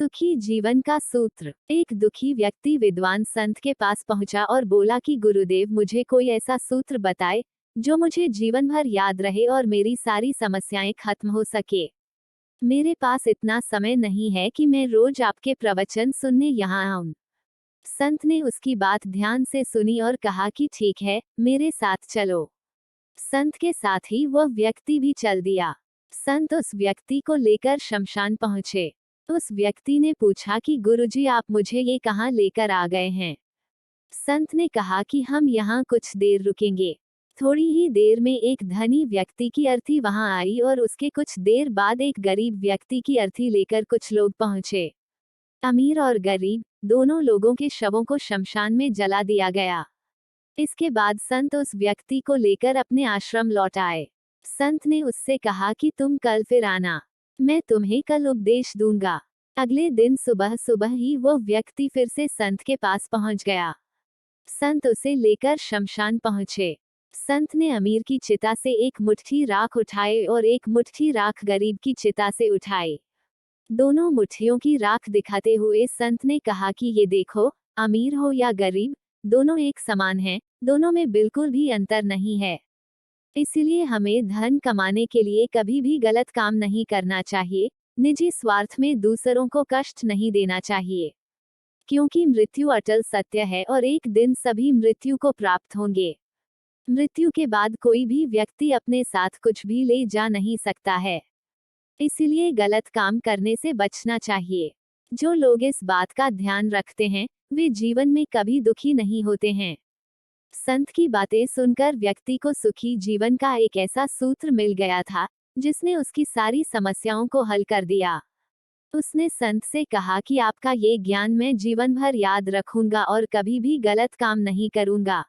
सुखी जीवन का सूत्र। एक दुखी व्यक्ति विद्वान संत के पास पहुंचा और बोला कि गुरुदेव, मुझे कोई ऐसा सूत्र बताए जो मुझे जीवन भर याद रहे और मेरी सारी समस्याएं खत्म हो सके। मेरे पास इतना समय नहीं है कि मैं रोज आपके प्रवचन सुनने यहाँ आऊं। संत ने उसकी बात ध्यान से सुनी और कहा कि ठीक है, मेरे साथ चलो। संत के साथ ही वह व्यक्ति भी चल दिया। संत उस व्यक्ति को लेकर शमशान पहुंचे। उस व्यक्ति ने पूछा कि गुरुजी, आप मुझे ये कहाँ लेकर आ गए हैं? संत ने कहा कि हम यहाँ कुछ देर रुकेंगे। थोड़ी ही देर में एक धनी व्यक्ति की अर्थी वहां आई और उसके कुछ देर बाद एक गरीब व्यक्ति की अर्थी लेकर कुछ लोग पहुंचे। अमीर और गरीब दोनों लोगों के शवों को शमशान में जला दिया गया। इसके बाद संत उस व्यक्ति को लेकर अपने आश्रम लौट आए। संत ने उससे कहा कि तुम कल फिर आना, मैं तुम्हें कल उपदेश दूंगा। अगले दिन सुबह सुबह ही वो व्यक्ति फिर से संत के पास पहुंच गया। संत उसे लेकर शमशान पहुंचे। संत ने अमीर की चिता से एक मुट्ठी राख उठाए और एक मुट्ठी राख गरीब की चिता से उठाई। दोनों मुट्ठियों की राख दिखाते हुए संत ने कहा कि ये देखो, अमीर हो या गरीब, दोनों एक समान हैं, दोनों में बिल्कुल भी अंतर नहीं है। इसलिए हमें धन कमाने के लिए कभी भी गलत काम नहीं करना चाहिए, निजी स्वार्थ में दूसरों को कष्ट नहीं देना चाहिए। क्योंकि मृत्यु अटल सत्य है और एक दिन सभी मृत्यु को प्राप्त होंगे। मृत्यु के बाद कोई भी व्यक्ति अपने साथ कुछ भी ले जा नहीं सकता है। इसलिए गलत काम करने से बचना चाहिए। जो लोग इस बात का ध्यान रखते हैं, वे जीवन में कभी दुखी नहीं होते हैं। संत की बातें सुनकर व्यक्ति को सुखी जीवन का एक ऐसा सूत्र मिल गया था जिसने उसकी सारी समस्याओं को हल कर दिया। उसने संत से कहा कि आपका ये ज्ञान मैं जीवन भर याद रखूंगा और कभी भी गलत काम नहीं करूंगा।